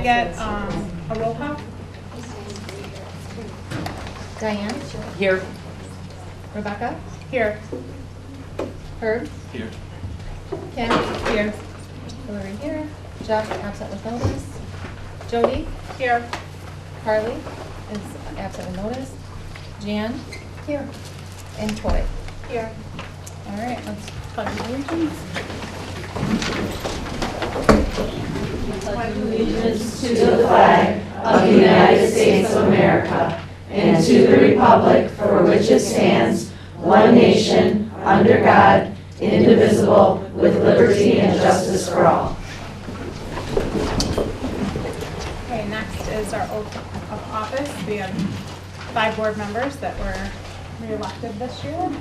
get a roll call? Diane? Here. Rebecca? Here. Herb? Here. Ken? Here. Hillary here. Jeff, absent with notice. Jody? Here. Carly is absent with notice. Jan? Here. And Troy? Here. All right, let's Pledge allegiance. Allegiance to the flag of the United States of America and to the republic for which it stands, one nation, under God, indivisible, with liberty and justice for all. Okay, next is our oath of office. We have 5 board members that were re-elected this year.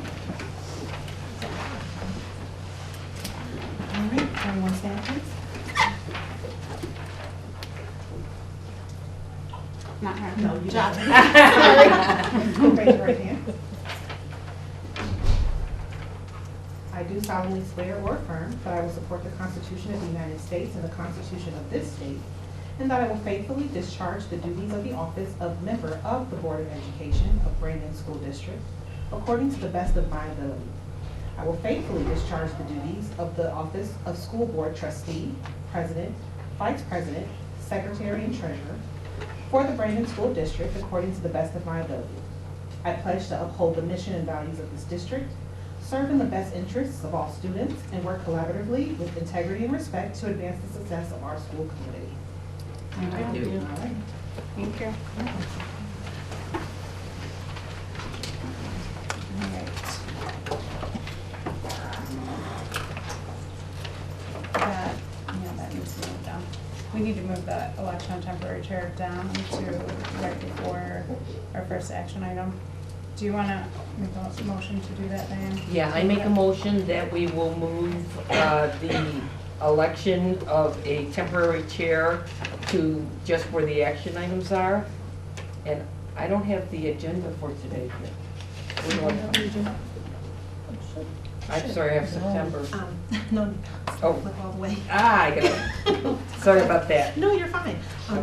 All right, everyone stand please. Not her. No, you Jeff. don't. Sorry. Raise your right hand. I do solemnly swear or affirm that I will support the Constitution of the United States and the Constitution of this state, and that I will faithfully discharge the duties of the office of member of the Board of Education of Brandon School District according to the best of my ability. I will faithfully discharge the duties of the office of School Board Trustee, President, Vice President, Secretary, and Treasurer for the Brandon School District according to the best of my ability. I pledge to uphold the mission and values of this district, serve in the best interests of all students, and work collaboratively with integrity and respect to advance the success of our school community. Thank you. All right. Thank you. All right. That needs to move down. We need to move the election of temporary chair down to right before our first action item. Do you want to make a motion to do that, Diane? Yeah, I make a motion that we will move the election of a temporary chair to just where the action items are. And I don't have the agenda for today here. Where do I find- I'm sorry, I have September. No, Oh. flip all the way. I got it. Sorry about that. No, you're fine.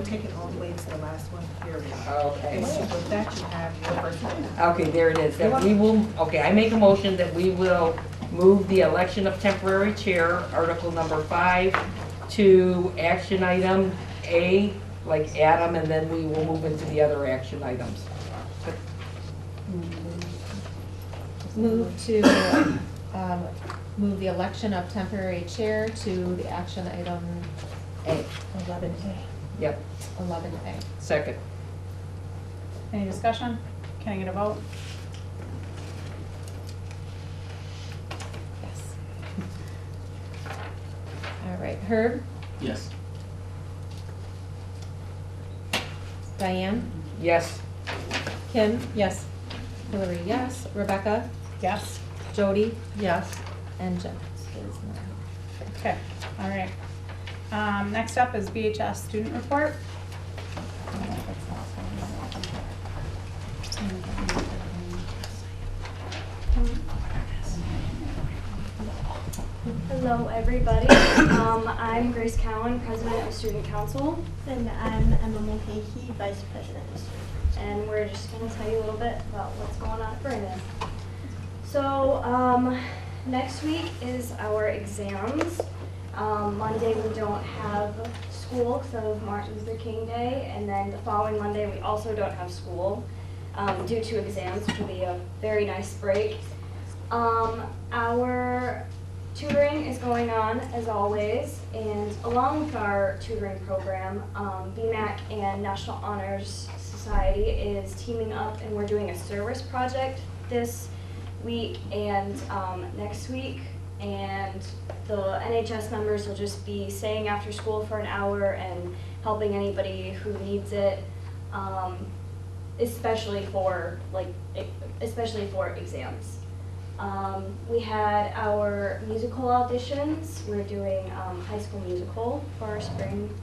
Take it all the way to the last one. Here we go. Okay. And so with that, you have your first item. Okay, there it is. That we will, okay, I make a motion that we will move the election of temporary chair, article number 5, to action item A, like Adam, and then we will move into the other action items. Move to move the election of temporary chair to the action item A, 11A. Yep, 11A. second. Any discussion? Can I get a vote? Yes. All right, Herb, Yes. Diane, Yes, Kim? Yes. Hillary, yes. Rebecca? Yes. Jody? Yes. And Jeff is no. Okay, all right. Next up is BHS student report. Hello, everybody. I'm Grace Cowan, President of Student Council, And I'm Emma Mulcahy, Vice President of Student. and we're just going to tell you a little bit about what's going on at Brandon. So, next week is our exams. Monday we don't have school because of Martin Luther King Day, and then the following Monday we also don't have school due to exams, which will be a very nice break. Our tutoring is going on as always, and along with our tutoring program, BMAC and National Honors Society is teaming up, and we're doing a service project this week and next week, and the NHS members will just be staying after school for an hour and helping anybody who needs it, especially for exams. We had our musical auditions. We're doing High School Musical for our spring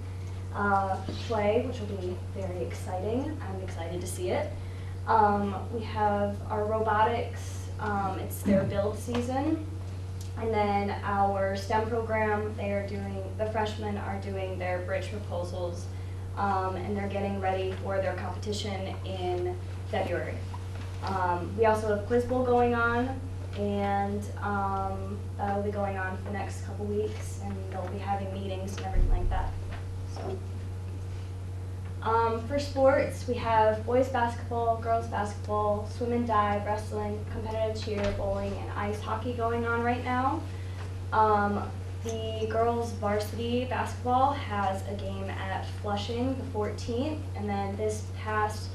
play, which will be very exciting. I'm excited to see it. We have our robotics. It's their build season. And then our STEM program, the freshmen are doing their bridge proposals and they're getting ready for their competition in February. We also have Quiz Bowl going on, and that'll be going on for the next couple weeks, and they'll be having meetings and everything like that. So, for sports, we have boys basketball, girls basketball, swim and dive, wrestling, competitive cheer, bowling, and ice hockey going on right now. The girls varsity basketball has a game at Flushing the 14th, and then this past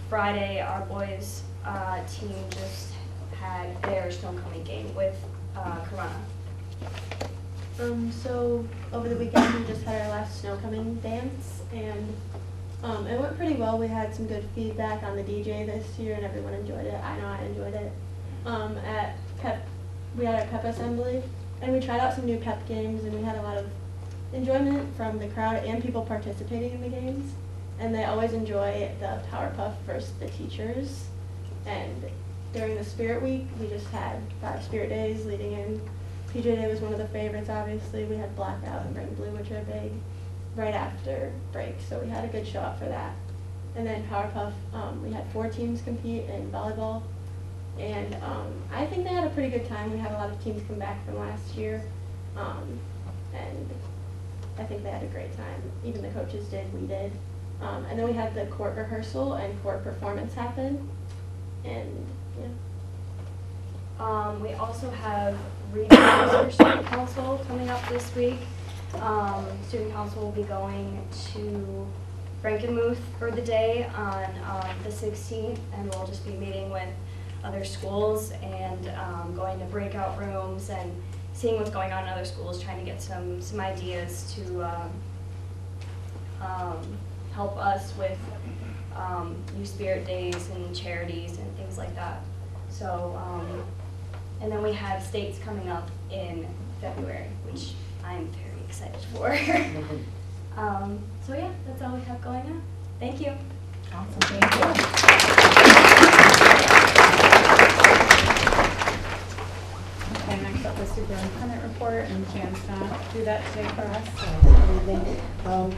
Friday, our boys team just had their Stonecoming game with Corona. So over the weekend we just had our last snow coming dance, and it went pretty well. We had some good feedback on the DJ this year, and everyone enjoyed it. I know I enjoyed it. We had our pep assembly, and we tried out some new pep games, and we had a lot of enjoyment from the crowd and people participating in the games. And they always enjoy the Powerpuff versus the teachers. And during the Spirit Week, we just had 5 Spirit Days leading in. PJ Day was one of the favorites, obviously. We had Blackout and Red and Blue, which are big, right after break. So we had a good show up for that. And then Powerpuff, we had 4 teams compete in volleyball. And I think they had a pretty good time. We had a lot of teams come back from last year. And I think they had a great time. Even the coaches did, we did. And then we had the court rehearsal and court performance happen. And yeah. We also have regionals for student council coming up this week. Student council will be going to Frankenmuth for the day on the 16th, and we'll just be meeting with other schools and going to breakout rooms and seeing what's going on in other schools, trying to get some ideas to help us with Youth Spirit Days and charities and things like that. So, and then we have states coming up in February, which I'm very excited for. So yeah, that's all we have going on. Thank you. Awesome, thank you. Okay, next up is superintendent report, and Jan's gonna do that today for us. Good evening.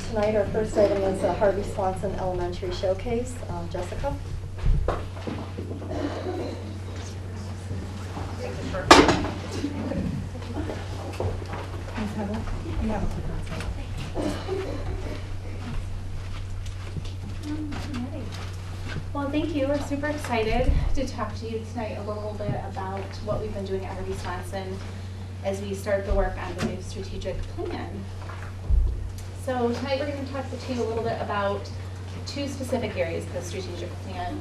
Tonight, our first item is a Harvey Swanson Elementary Showcase. Jessica? Ms. Heather? Yeah. Well, thank you. We're super excited to talk to you tonight a little bit about what we've been doing at Harvey Swanson as we start the work on the new strategic plan. So tonight we're going to talk to you a little bit about 2 specific areas of the strategic plan: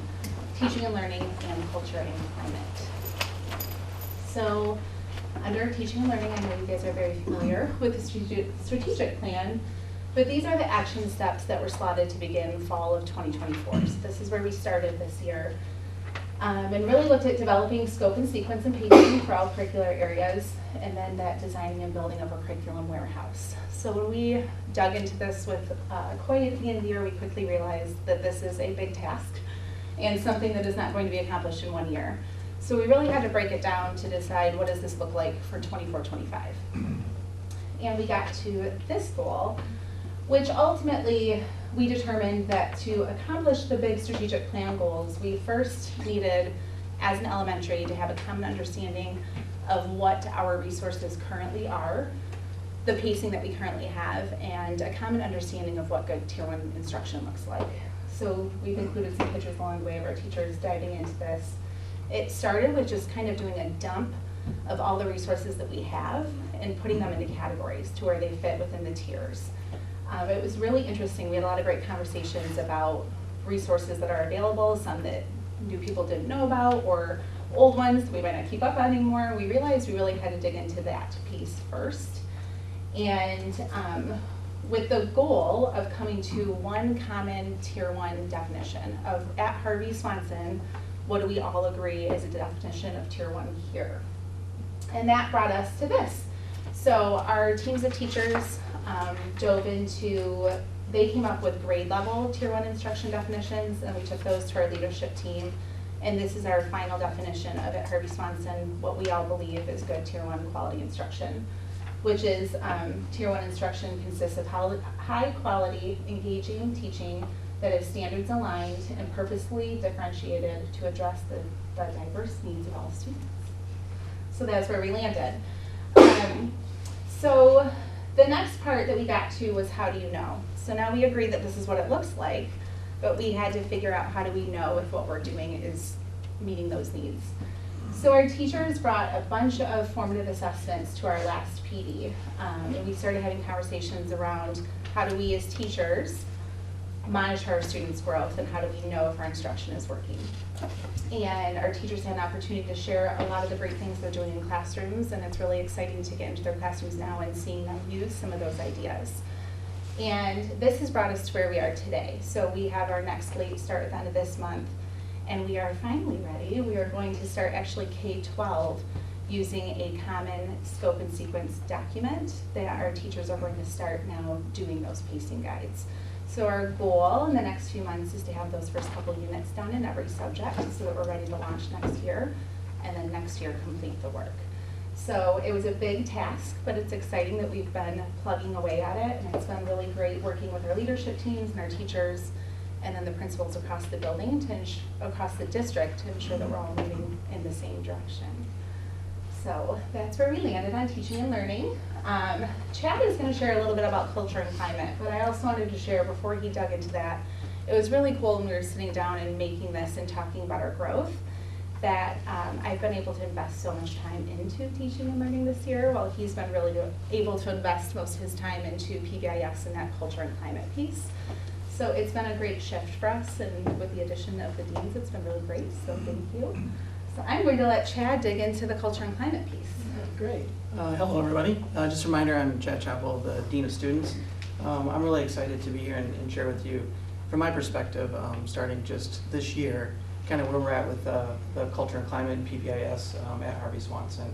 teaching and learning and culture and climate. So under teaching and learning, I know you guys are very familiar with the strategic plan, but these are the action steps that were slotted to begin fall of 2024. So this is where we started this year. And really looked at developing scope and sequence and pacing for all curricular areas, and then that designing and building of a curriculum warehouse. So when we dug into this with Coy at the end of the year, we quickly realized that this is a big task and something that is not going to be accomplished in 1 year. So we really had to break it down to decide, what does this look like for 24-25? And we got to this goal, which ultimately we determined that to accomplish the big strategic plan goals, we first needed, as an elementary, to have a common understanding of what our resources currently are, the pacing that we currently have, and a common understanding of what good Tier 1 instruction looks like. So we've included some pictures along the way of our teachers diving into this. It started with just kind of doing a dump of all the resources that we have and putting them into categories to where they fit within the tiers. It was really interesting. We had a lot of great conversations about resources that are available, some that new people didn't know about, or old ones that we might not keep up on anymore. We realized we really had to dig into that piece first. And with the goal of coming to one common Tier 1 definition of, at Harvey Swanson, what do we all agree is a definition of Tier 1 here? And that brought us to this. So our teams of teachers dove into, they came up with grade level Tier 1 instruction definitions, and we took those to our leadership team. And this is our final definition of at Harvey Swanson, what we all believe is good Tier 1 quality instruction. which is Tier 1 instruction consists of high quality, engaging teaching that is standards aligned and purposefully differentiated to address the diverse needs of all students. So that's where we landed. So the next part that we got to was how do you know? So now we agreed that this is what it looks like, but we had to figure out how do we know if what we're doing is meeting those needs. So our teachers brought a bunch of formative assessments to our last PD, and we started having conversations around how do we as teachers monitor our students' growth and how do we know if our instruction is working. And our teachers had an opportunity to share a lot of the great things they're doing in classrooms, and it's really exciting to get into their classrooms now and seeing them use some of those ideas. And this has brought us to where we are today. So we have our next late start at the end of this month, and we are finally ready. We are going to start actually K-12 using a common scope and sequence document that our teachers are going to start now doing those pacing guides. So our goal in the next few months is to have those first couple units done in every subject so that we're ready to launch next year, and then next year complete the work. So it was a big task, but it's exciting that we've been plugging away at it, and it's been really great working with our leadership teams and our teachers, and then the principals across the building, across the district, to ensure that we're all moving in the same direction. So that's where we landed on teaching and learning. Chad is going to share a little bit about culture and climate, but I also wanted to share before he dug into that, it was really cool when we were sitting down and making this and talking about our growth, that I've been able to invest so much time into teaching and learning this year, while he's been really able to invest most of his time into PBIS and that culture and climate piece. So it's been a great shift for us, and with the addition of the deans, it's been really great, so thank you. So I'm going to let Chad dig into the culture and climate piece. Great. Hello, everybody. Just a reminder, I'm Chad Chappell, the Dean of Students. I'm really excited to be here and share with you, from my perspective, starting just this year, kind of where we're at with the culture and climate and PBIS at Harvey Swanson.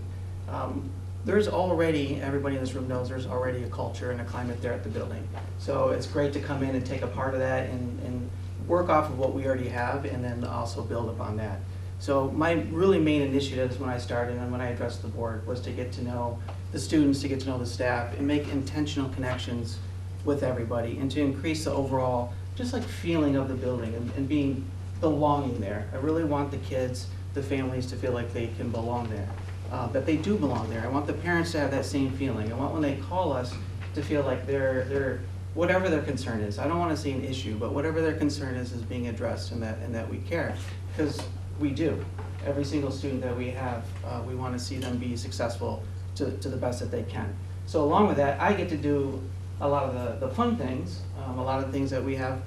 There's already, everybody in this room knows there's already a culture and a climate there at the building. So it's great to come in and take a part of that and work off of what we already have, and then also build upon that. So my really main initiatives when I started and when I addressed the board was to get to know the students, to get to know the staff, and make intentional connections with everybody, and to increase the overall just like feeling of the building and being belonging there. I really want the kids, the families to feel like they can belong there, that they do belong there. I want the parents to have that same feeling. I want when they call us to feel like they're whatever their concern is. I don't want to see an issue, but whatever their concern is being addressed, and that we care, because we do. Every single student that we have, we want to see them be successful to the best that they can. So along with that, I get to do a lot of the fun things, a lot of things that we have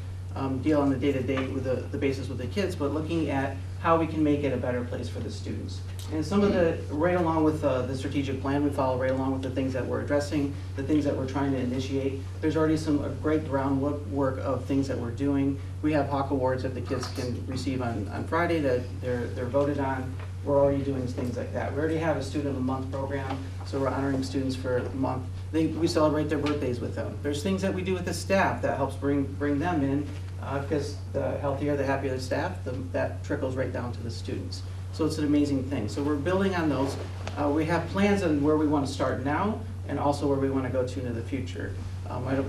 deal on the day-to-day with the basis with the kids, but looking at how we can make it a better place for the students. And some of the, right along with the strategic plan, we follow right along with the things that we're addressing, the things that we're trying to initiate. There's already some great groundwork of things that we're doing. We have Hawk Awards that the kids can receive on Friday that they're voted on. We're already doing things like that. We already have a Student of the Month program, so we're honoring students for a month. We celebrate their birthdays with them. There's things that we do with the staff that helps bring them in, because the healthier, the happier the staff, that trickles right down to the students. So it's an amazing thing. So we're building on those. We have plans on where we want to start now, and also where we want to go to into the future.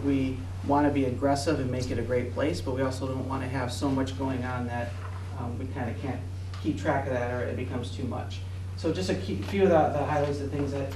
We want to be aggressive and make it a great place, but we also don't want to have so much going on that we kind of can't keep track of that, or it becomes too much. So just a few of the highlights of things that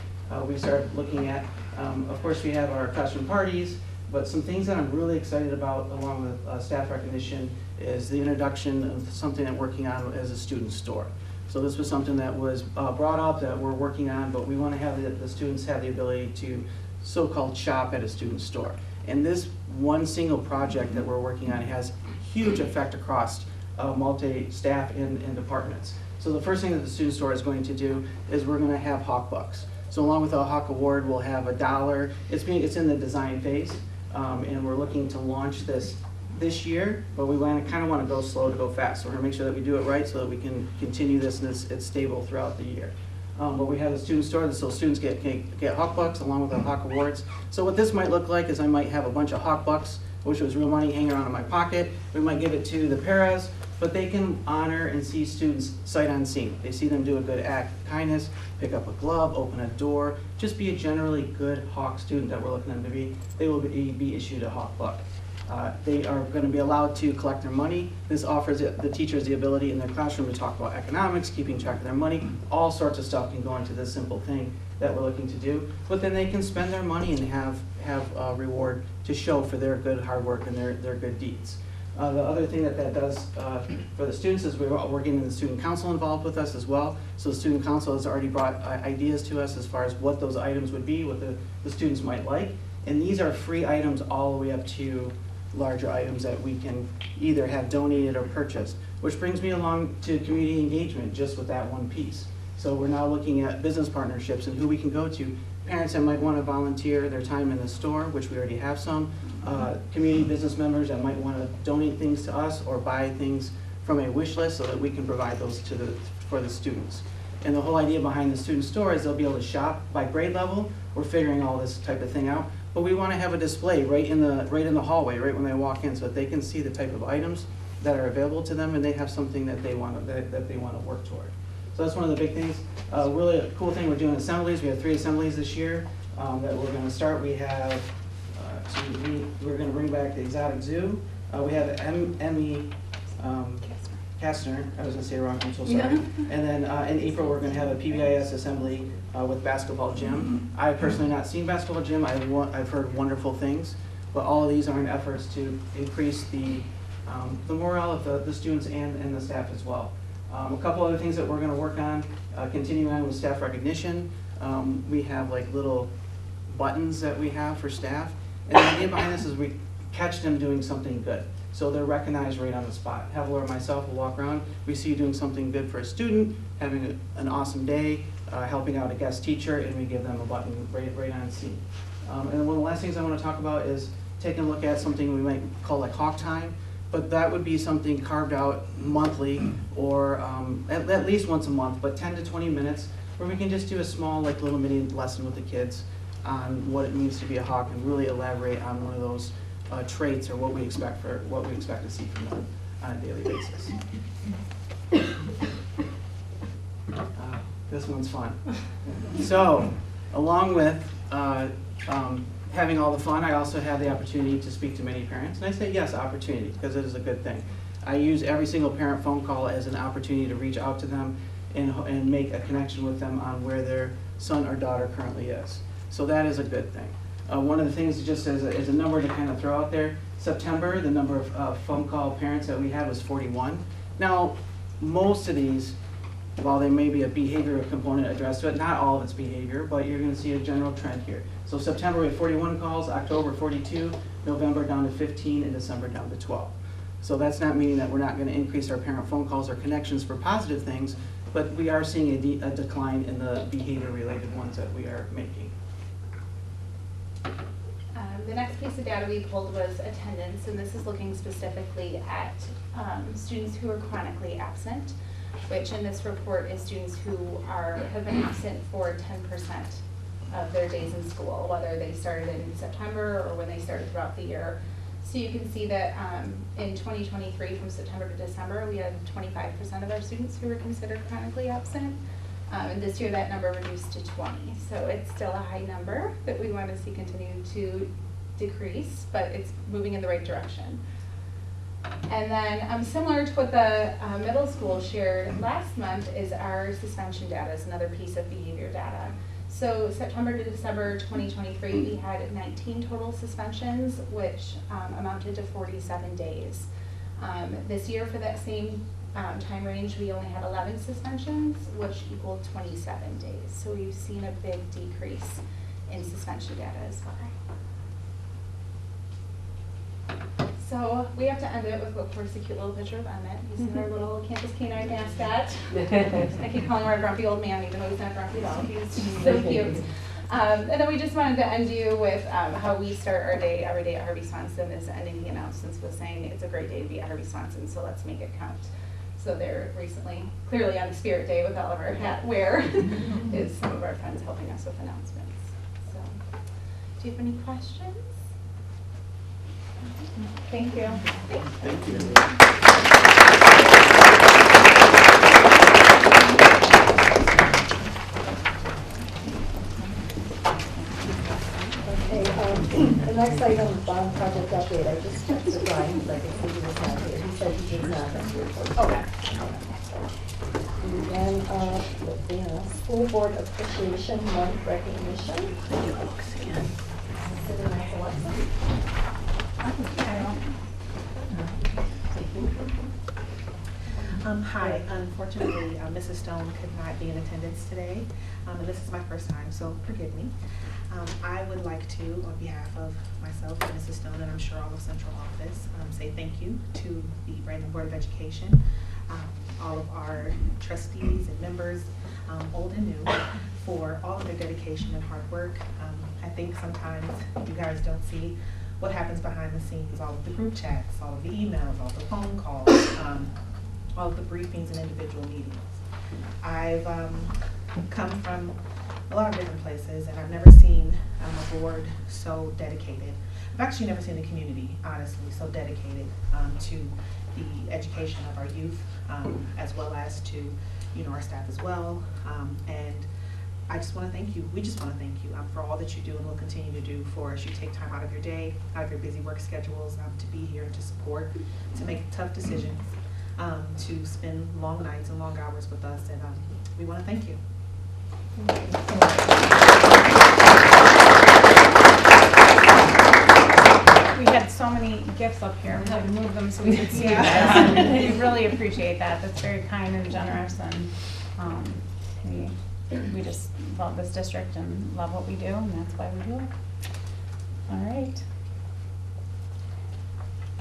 we started looking at. Of course, we have our classroom parties, but some things that I'm really excited about, along with staff recognition, is the introduction of something I'm working on as a student store. So this was something that was brought up that we're working on, but we want to have the students have the ability to so-called shop at a student store. And this one single project that we're working on has huge effect across multi-staff and departments. So the first thing that the student store is going to do is we're going to have Hawk Bucks. So along with the Hawk Award, we'll have $1. It's in the design phase, and we're looking to launch this year, but we kind of want to go slow to go fast. So we're going to make sure that we do it right so that we can continue this and it's stable throughout the year. But we have a student store, so students get Hawk Bucks along with the Hawk Awards. So what this might look like is I might have a bunch of Hawk Bucks, which was real money, hanging around in my pocket. We might give it to the paras but they can honor and see students sight unseen. They see them do a good act of kindness, pick up a glove, open a door, just be a generally good Hawk student that we're looking at them to be. They will be issued a Hawk Buck. They are going to be allowed to collect their money. This offers the teachers the ability in their classroom to talk about economics, keeping track of their money. All sorts of stuff can go into this simple thing that we're looking to do. But then they can spend their money and have a reward to show for their good hard work and their good deeds. The other thing that does for the students is we're getting the student council involved with us as well. So the student council has already brought ideas to us as far as what those items would be, what the students might like. And these are free items all the way up to larger items that we can either have donated or purchased. Which brings me along to community engagement just with that one piece. So we're now looking at business partnerships and who we can go to. Parents that might want to volunteer their time in the store, which we already have some. Community business members that might want to donate things to us or buy things from a wish list so that we can provide those for the students. And the whole idea behind the student store is they'll be able to shop by grade level. We're figuring all this type of thing out. But we want to have a display right in the hallway, right when they walk in, so that they can see the type of items that are available to them and they have something that they want to work toward. So that's one of the big things. Really a cool thing, we're doing assemblies. We have 3 assemblies this year that we're going to start. We have, we're going to bring back the Exotic Zoo. We have Emmy Kastner, I was going to say it wrong, I'm so sorry. Yeah. And then in April, we're going to have a PBIS assembly with basketball gym. I've personally not seen basketball gym. I've heard wonderful things, but all of these are in efforts to increase the morale of the students and the staff as well. A couple other things that we're going to work on, continuing on with staff recognition. We have like little buttons that we have for staff. And the idea behind this is we catch them doing something good. So they're recognized right on the spot. Hevel or myself will walk around, we see you doing something good for a student, having an awesome day, helping out a guest teacher, and we give them a button right on scene. And then one of the last things I want to talk about is taking a look at something we might call like Hawk Time. But that would be something carved out monthly or at least once a month, but 10 to 20 minutes where we can just do a small like little mini lesson with the kids on what it means to be a Hawk and really elaborate on one of those traits or what we expect to see from them on a daily basis. This one's fun. So, along with having all the fun, I also have the opportunity to speak to many parents. And I say yes, opportunity, because it is a good thing. I use every single parent phone call as an opportunity to reach out to them and make a connection with them on where their son or daughter currently is. So that is a good thing. One of the things, just as a number to kind of throw out there, September, the number of phone call parents that we had was 41. Now, most of these, while there may be a behavioral component addressed to it, not all of it's behavior, but you're going to see a general trend here. So September we had 41 calls, October 42, November down to 15, and December down to 12. So that's not meaning that we're not going to increase our parent phone calls or connections for positive things, but we are seeing a decline in the behavior-related ones that we are making. The next piece of data we pulled was attendance, and this is looking specifically at students who are chronically absent, which in this report is students who have been absent for 10% of their days in school, whether they started in September or when they started throughout the year. So you can see that in 2023, from September to December, we had 25% of our students who were considered chronically absent. And this year that number reduced to 20. So it's still a high number that we want to see continue to decrease, but it's moving in the right direction. And then similar to what the middle school shared last month is our suspension data, is another piece of behavior data. So September to December 2023, we had 19 total suspensions, which amounted to 47 days. This year for that same time range, we only had 11 suspensions, which equaled 27 days. So we've seen a big decrease in suspension data as well. So we have to end it with, of course, a cute little picture of Emmett. He's our little campus canine mascot. I keep calling him our grumpy old man, even though he's not grumpy at all. He's so cute. And then we just wanted to end you with how we start our day every day at Harvey Swanson is ending the announcements with saying it's a great day to be at Harvey Swanson, so let's make it count. So they're recently, clearly on Spirit Day with all of our hat wear, is some of our friends helping us with announcements. So, do you have any questions? Thank you. Thank you. Okay, the next item, bond project update, I just texted Brian, because I could see he was not here, he said he did not have to report. Okay. And then, the School Board Appreciation Month recognition. Sitting next to Alexa. Hi, unfortunately, Mrs. Stone could not be in attendance today, and this is my first time, so forgive me. I would like to, on behalf of myself and Mrs. Stone, and I'm sure all of Central Office, say thank you to the Brandon Board of Education, all of our trustees and members, old and new, for all of their dedication and hard work. I think sometimes you guys don't see what happens behind the scenes, all of the group chats, all of the emails, all the phone calls, all of the briefings and individual meetings. I've come from a lot of different places, and I've never seen a board so dedicated. I've actually never seen the community, honestly, so dedicated to the education of our youth, as well as to, our staff as well. And I just want to thank you. We just want to thank you for all that you do and will continue to do for us. You take time out of your day, out of your busy work schedules, to be here and to support, to make tough decisions, to spend long nights and long hours with us, and we want to thank you. We had so many gifts up here, we had to move them so we could see you guys. And we really appreciate that. That's very kind and generous, and we just love this district and love what we do, and that's why we do it. All right.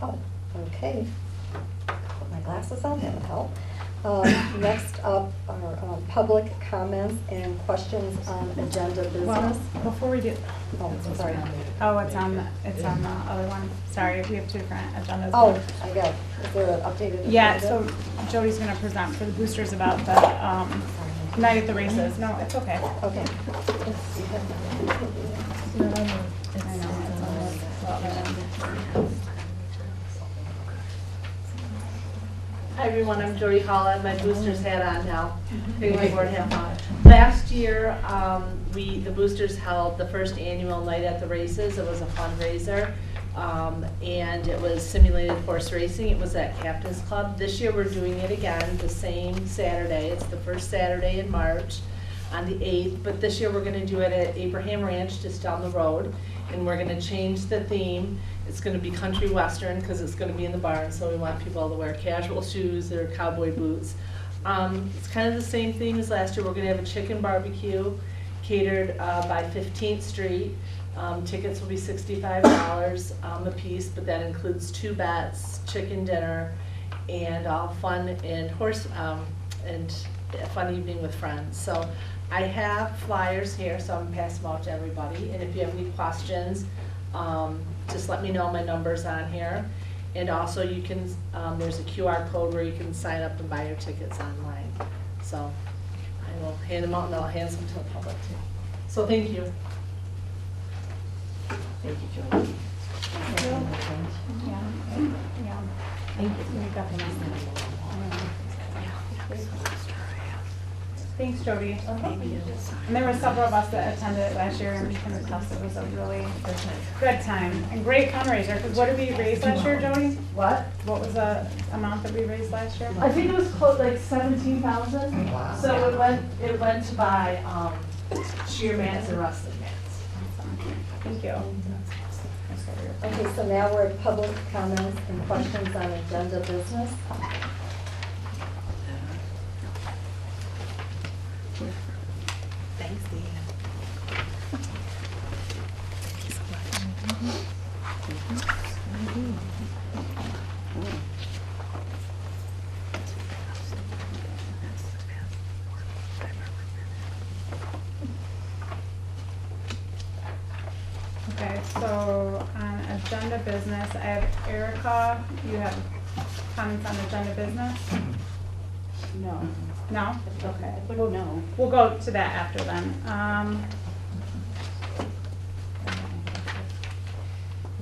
Oh, okay. Put my glasses on, that would help. Next up are public comments and questions on agenda business. Well, before we do, Oh, sorry. oh, it's on the other one. Sorry, we have two different agendas. Oh, I got it. Is there an updated agenda? Yeah, so Jody's gonna present for the boosters about the, night at the races. No, it's okay. Okay. I know, it's on the. Hi everyone, I'm Jody Hall. I have my boosters hat on now. Big board hat on. Last year, the boosters held the first annual night at the races. It was a fundraiser, and it was simulated horse racing. It was at Captain's Club. This year we're doing it again, the same Saturday. It's the first Saturday in March on the 8th, but this year we're going to do it at Abraham Ranch, just down the road, and we're going to change the theme. It's going to be country western because it's going to be in the barn, so we want people to wear casual shoes or cowboy boots. It's kind of the same theme as last year. We're going to have a chicken barbecue catered by 15th Street. Tickets will be $65 a piece, but that includes 2 bets, chicken dinner, and all fun and and a fun evening with friends. So I have flyers here, so I'm going to pass them out to everybody. And if you have any questions, just let me know. My number's on here. And also you can, there's a QR code where you can sign up and buy your tickets online. So I will hand them out and I'll hand them to the public too. So thank you. Thank you, Jody. Yeah. Thank you. We got them. Thanks, Jody. And there were several of us that attended last year, and we can attest it was a really good time and great fundraiser. Because what did we raise last year, Jody? What? What was the amount that we raised last year? I think it was close, like 17,000. Wow. So it went to buy sheer mats and rusted mats. Awesome. Thank you. Okay, so now we're at public comments and questions on agenda business. Thanks, Dee. Okay, so on agenda business, I have Erica. You have comments on agenda business? No. No? Okay. No. We'll go to that after then.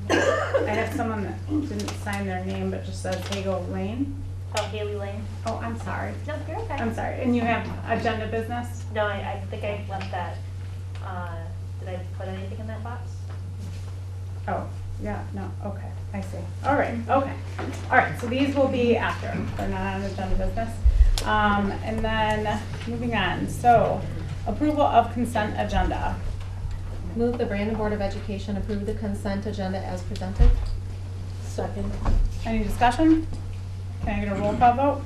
I have have someone that didn't sign their name but just says Hago Lane. Oh, Haley Lane. Oh, I'm sorry. No, you're okay. I'm sorry. And you have agenda business? No, I think I left that, did I put anything in that box? Oh, yeah, no, okay, I see. All right, okay. All right, so these will be after, they're not on agenda business. And then, moving on, so approval of consent agenda. Move the Brandon Board of Education approve the consent agenda as presented. Second. Any discussion? Can I get a roll call vote?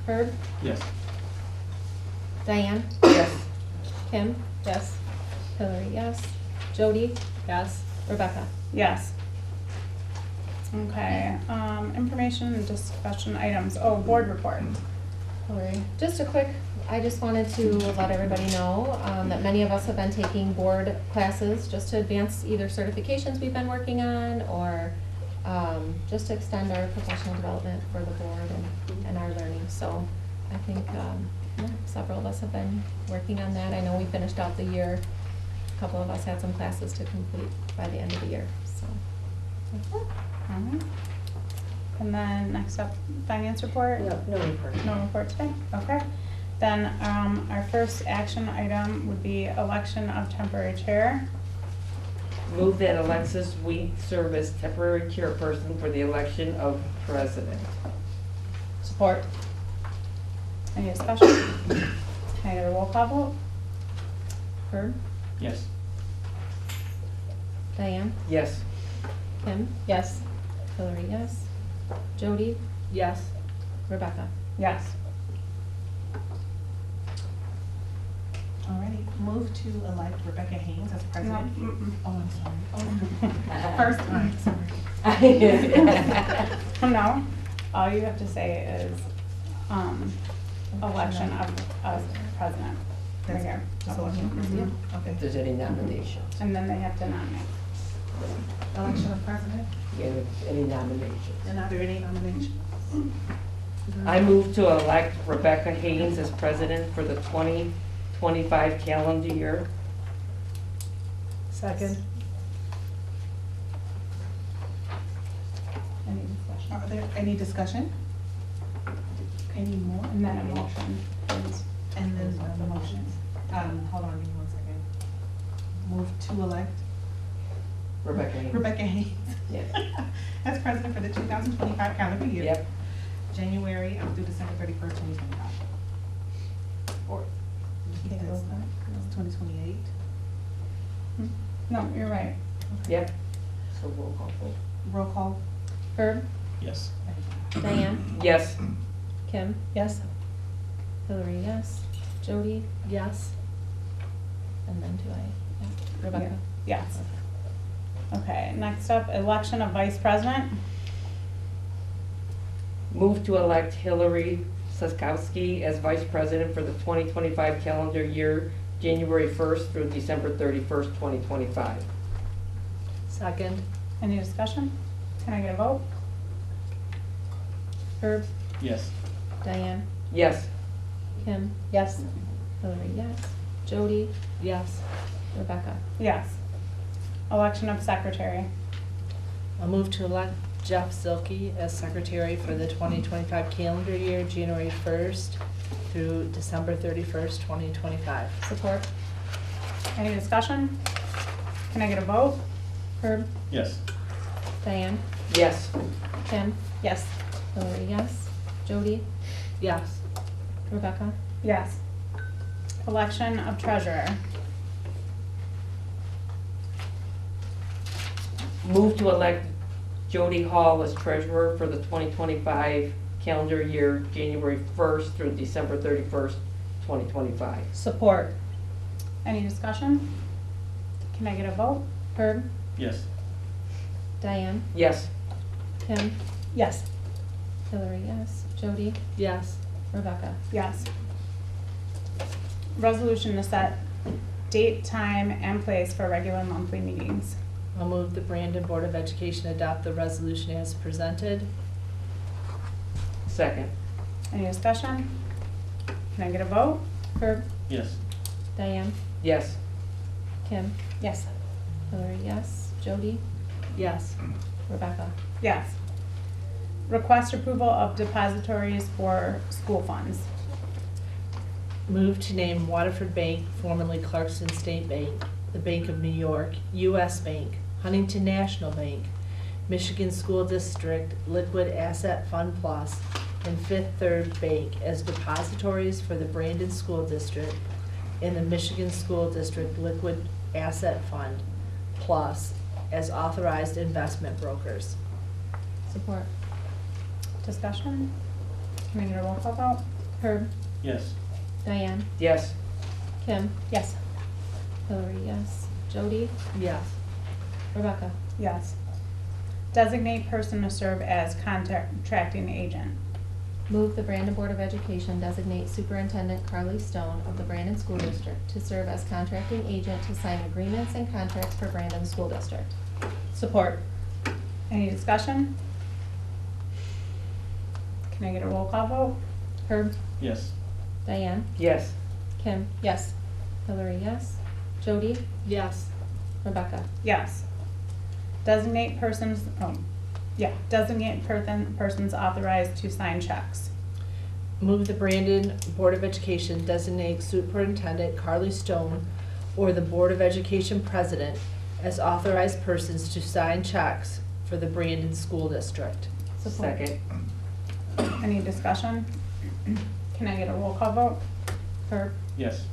Herb? Yes. Diane? Yes. Kim? Yes. Hillary, yes. Jody? Yes. Rebecca? Yes. Okay, information and discussion items. Oh, board report. Hillary. Just a quick, I just wanted to let everybody know that many of us have been taking board classes just to advance either certifications we've been working on or just to extend our professional development for the board and our learning. So I think yeah, several of us have been working on that. I know we finished out the year. A couple of us had some classes to complete by the end of the year, so. That's it. All right. And then next up, finance report? No report. No report today, okay. Then, our first action item would be election of temporary chair. Move that Alexis Wheat serve as temporary chairperson for the election of president. Support. Any discussion? Can I get a roll call vote? Herb? Yes. Diane? Yes. Kim? Yes. Hillary, yes. Jody? Yes. Rebecca? Yes. Alrighty, move to elect Rebecca Haynes as No, president. mm-mm. Oh, I'm sorry. First time, sorry. No, all you have to say is, election of president, right here. Just election of president? Okay. If there's any nominations. And then they have to nominate. Election of president, Any nominations. and are there any nominations? I move to elect Rebecca Haynes as president for the 2025 calendar year. Second. Any discussion? Are there any discussion? Any more? And then a motion, please. And then the motions. Hold on, give me 1 second. Move to elect Rebecca Haynes. Rebecca Haynes Yes. as president for the 2025 calendar year. Yep. January through December 31st, 2025. Or, I think that's 2028. No, you're right. Yep. So roll call vote. Roll call. Herb? Yes. Diane? Yes. Kim? Yes. Hillary, yes. Jody? Yes. And then do I, yeah, Rebecca? Yes. Okay, next up, election of vice president. Move to elect Hillary Suskowski as vice president for the 2025 calendar year, January 1st through December 31st, 2025. Second. Any discussion? Can I get a vote? Herb? Yes. Diane? Yes. Kim? Yes. Hillary, yes. Jody? Yes. Rebecca? Yes. Election of secretary. I'll move to elect Jeff Zilke as secretary for the 2025 calendar year, January 1st through December 31st, 2025. Support. Any discussion? Can I get a vote? Herb? Yes. Diane? Yes. Kim? Yes. Hillary, yes. Jody? Yes. Rebecca? Yes. Election of treasurer. Move to elect Jody Hall as treasurer for the 2025 calendar year, January 1st through December 31st, 2025. Support. Any discussion? Can I get a vote? Herb? Yes. Diane? Yes. Kim? Yes. Hillary, yes. Jody? Yes. Rebecca? Yes. Resolution to set date, time, and place for regular monthly meetings. I'll move the Brandon Board of Education adopt the resolution as presented. Second. Any discussion? Can I get a vote? Herb? Yes. Diane? Yes. Kim? Yes. Hillary, yes. Jody? Yes. Rebecca. Yes. Request approval of depositories for school funds. Move to name Waterford Bank, formerly Clarkson State Bank, the Bank of New York, U.S. Bank, Huntington National Bank, Michigan School District Liquid Asset Fund Plus, and Fifth Third Bank as depositories for the Brandon School District and the Michigan School District Liquid Asset Fund Plus as authorized investment brokers. Support. Discussion? Can we get a roll call vote? Herb. Yes. Diane. Yes. Kim. Yes. Hillary, yes. Jody. Yes. Rebecca. Yes. Designate person to serve as contracting agent. Move the Brandon Board of Education designate Superintendent Carly Stone of the Brandon School District to serve as contracting agent to sign agreements and contracts for Brandon School District. Support. Any discussion? Can I get a roll call vote? Herb. Yes. Diane. Yes. Kim. Yes. Hillary, yes. Jody. Yes. Rebecca. Yes. Designate persons, persons authorized to sign checks. Move the Brandon Board of Education designate Superintendent Carly Stone or the Board of Education President as authorized persons to sign checks for the Brandon School District. Support. Second. Any discussion? Can I get a roll call vote? Herb. Yes.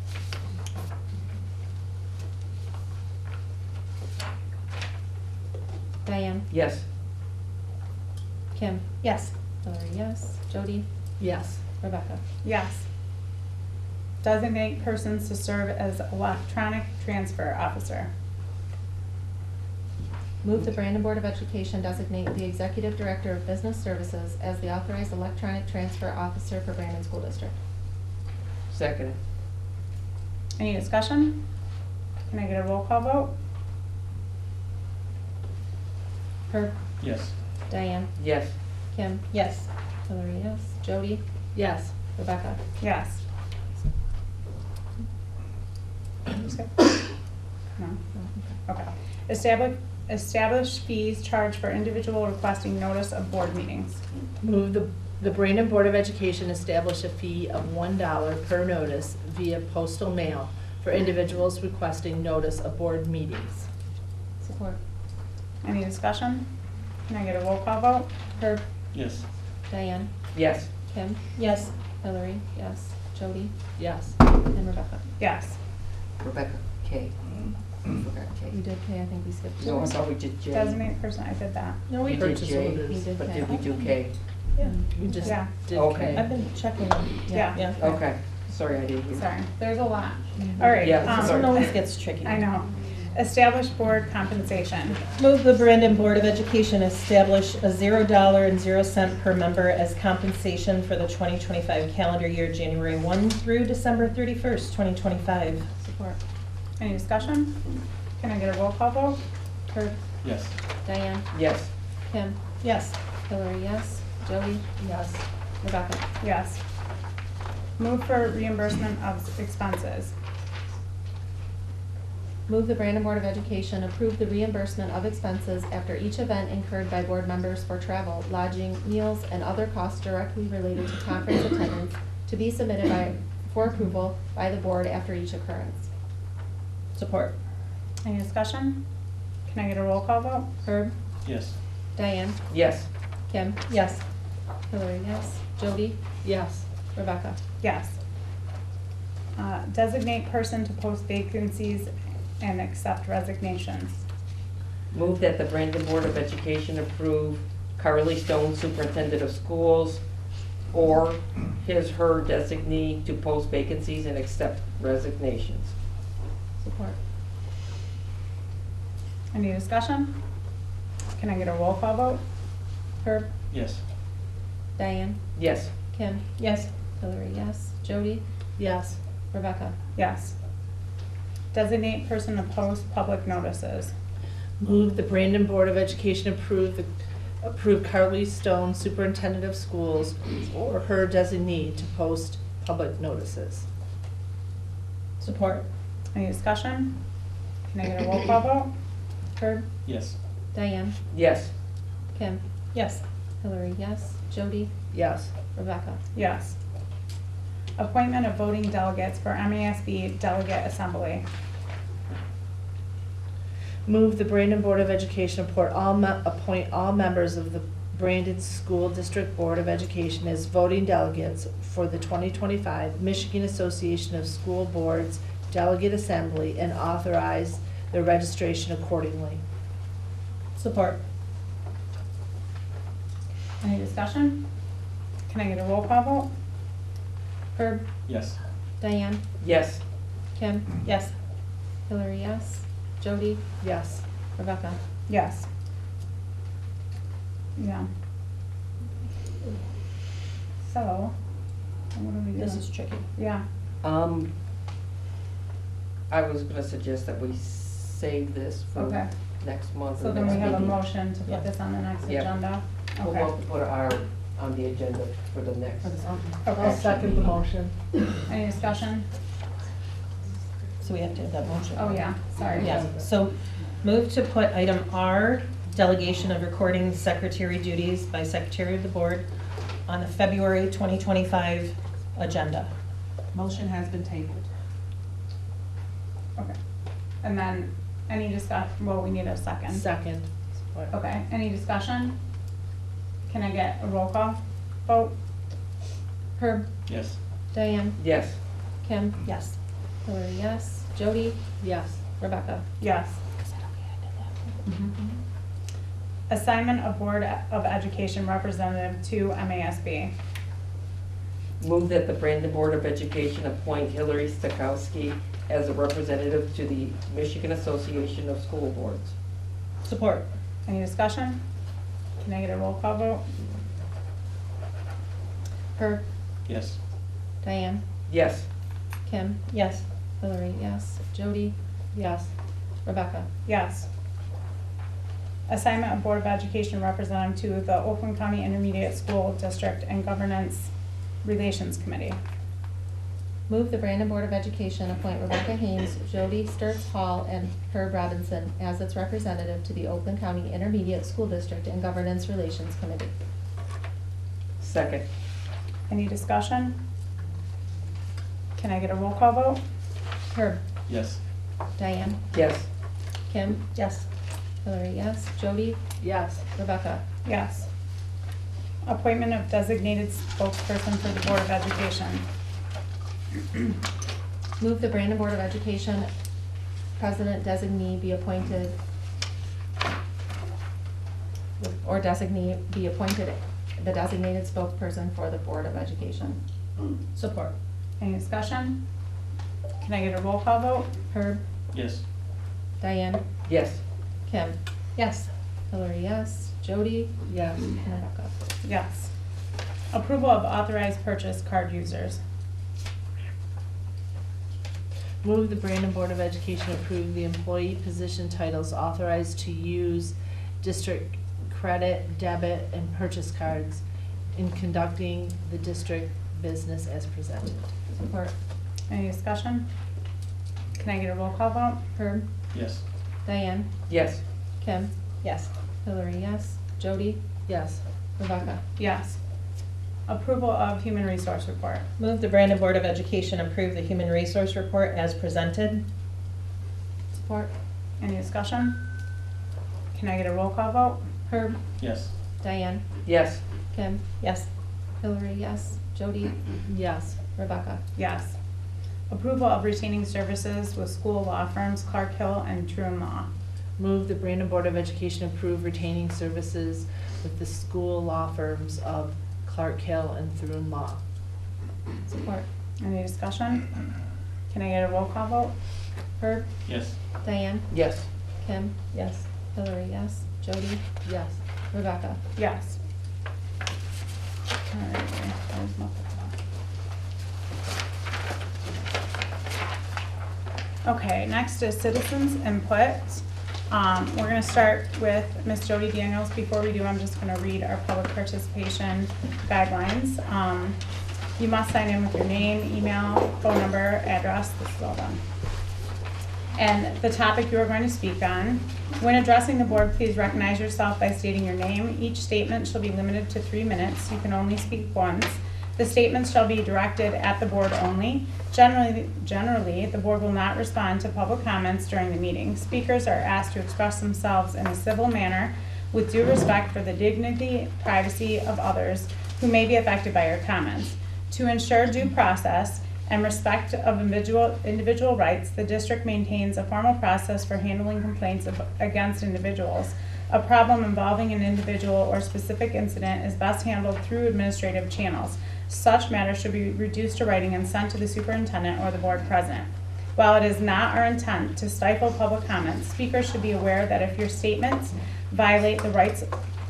Diane. Yes. Kim. Yes. Hillary, yes. Jody. Yes. Rebecca. Yes. Designate persons to serve as electronic transfer officer. Move the Brandon Board of Education designate the Executive Director of Business Services as the authorized electronic transfer officer for Brandon School District. Second. Any discussion? Can I get a roll call vote? Herb. Yes. Diane. Yes. Kim. Yes. Hillary, yes. Jody. Yes. Rebecca. Yes. No? Okay. Establish fees charged for individual requesting notice of board meetings. Move the Brandon Board of Education establish a fee of $1 per notice via postal mail for individuals requesting notice of board meetings. Support. Any discussion? Can I get a roll call vote? Herb. Yes. Diane. Yes. Kim. Yes. Hillary, yes. Jody. Yes. And Rebecca. Yes. Rebecca K. Forgot You K. did K, I think we skipped. No, I thought we did J. Designate person, I did that. No, We we, did Purchase J, orders. We did but K. did we do K? yeah, We just Yeah. did Okay. I've K. been checking them. Yeah. Okay, sorry, I didn't hear. Sorry, there's a lot. All right. Yeah, This sorry. one always gets tricky. I know. Establish board compensation. Move the Brandon Board of Education establish a $0.00 per member as compensation for the 2025 calendar year, January 1 through December 31st, 2025. Support. Any discussion? Can I get a roll call vote? Herb. Yes. Diane. Yes. Kim. Yes. Hillary, yes. Jody. Yes. Rebecca. Yes. Move for reimbursement of expenses. Move the Brandon Board of Education approve the reimbursement of expenses after each event incurred by board members for travel, lodging, meals, and other costs directly related to conference attendance to be submitted for approval by the board after each occurrence. Support. Any discussion? Can I get a roll call vote? Herb. Yes. Diane. Yes. Kim. Yes. Hillary, yes. Jody. Yes. Rebecca. Yes. Designate person to post vacancies and accept resignations. Move that the Brandon Board of Education approve Carly Stone, Superintendent of Schools, or her designee to post vacancies and accept resignations. Support. Any discussion? Can I get a roll call vote? Herb. Yes. Diane. Yes. Kim. Yes. Hillary, yes. Jody. Yes. Rebecca. Yes. Designate person to post public notices. Move the Brandon Board of Education approve Carly Stone, Superintendent of Schools, or her designee to post public notices. Support. Any discussion? Can I get a roll call vote? Herb. Yes. Diane, Yes. Kim, Yes. Hillary, yes, Jody, Yes. Rebecca. Yes. Appointment of voting delegates for MASB Delegate Assembly. Move the Brandon Board of Education appoint all members of the Brandon School District Board of Education as voting delegates for the 2025 Michigan Association of School Boards Delegate Assembly and authorize their registration accordingly. Support. Any discussion? Can I get a roll call vote? Herb, Yes. Diane, Yes. Kim, Yes. Hillary, yes, Jody, Yes. Rebecca. Yes. Yeah. So, what do we do? This is tricky. Yeah, I was gonna suggest that we save this for okay. next month. So or then we next have a meeting. motion to put this on the next Yep. agenda? We'll Okay. have to put our, on the agenda for the next. Okay. second the motion. Any discussion? So we have to have that motion. Oh, yeah, sorry. Yeah, so move to put item R, delegation of recording secretary duties by secretary of the board on the February 2025 agenda. Motion has been tabled. Okay. And then, any well, we need a second. Second. Okay, any discussion? Can I get a roll call vote? Herb, Yes. Diane, Yes. Kim, Yes. Hillary, yes, Jody, Yes. Rebecca. Yes. Mhm. Assignment of Board of Education Representative to MASB. Move that the Brandon Board of Education appoint Hillary Stokowski as a representative to the Michigan Association of School Boards. Support. Any discussion? Can I get a roll call vote? Herb, Yes. Diane, Yes. Kim, Yes. Hillary, yes, Jody, Yes. Rebecca. Yes. Assignment of Board of Education Representative to the Oakland County Intermediate School District and Governance Relations Committee. Move the Brandon Board of Education appoint Rebecca Haynes, Jody Sturts Hall, and Herb Robinson as its representative to the Oakland County Intermediate School District and Governance Relations Committee. Second. Any discussion? Can I get a roll call vote? Herb, Yes. Diane, Yes. Kim, Yes. Hillary, yes, Jody, Yes. Rebecca. Yes. Appointment of designated spokesperson for the Board of Education. Move the Brandon Board of Education president designee be appointed, or designee be appointed the designated spokesperson for the Board of Education. Support. Any discussion? Can I get a roll call vote? Herb, Yes. Diane, Yes. Kim, Yes. Hillary, yes, Jody, Yes. and Rebecca. Yes. Approval of authorized purchase card users. Move the Brandon Board of Education approve the employee position titles authorized to use district credit, debit, and purchase cards in conducting the district business as presented. Support. Any discussion? Can I get a roll call vote? Herb, Yes. Diane, Yes. Kim, Yes. Hillary, yes, Jody, Yes. Rebecca. Yes. Approval of human resource report. Move the Brandon Board of Education approve the human resource report as presented. Support. Any discussion? Can I get a roll call vote? Herb, Yes. Diane, Yes. Kim, Yes. Hillary, yes, Jody, Yes. Rebecca. Yes. Approval of retaining services with school law firms Clark Hill and True Law. Move the Brandon Board of Education approve retaining services with the school law firms of Clark Hill and Thurun Law. Support. Any discussion? Can I get a roll call vote? Herb, Yes. Diane, Yes. Kim, Yes. Hillary, yes, Jody, Yes. Rebecca. Yes. Alright, where's my- Okay, next is citizens input. We're gonna start with Miss Jody Daniels. Before we do, I'm just gonna read our public participation guidelines. You must sign in with your name, email, phone number, address, this is all done. and the topic you are going to speak on. When addressing the board, please recognize yourself by stating your name. Each statement shall be limited to 3 minutes. You can only speak once. The statements shall be directed at the board only. Generally, the board will not respond to public comments during the meeting. Speakers are asked to express themselves in a civil manner with due respect for the dignity and privacy of others who may be affected by your comments. To ensure due process and respect of individual rights, the district maintains a formal process for handling complaints against individuals. A problem involving an individual or specific incident is best handled through administrative channels. Such matters should be reduced to writing and sent to the superintendent or the board president. While it is not our intent to stifle public comments, speakers should be aware that if your statements violate the rights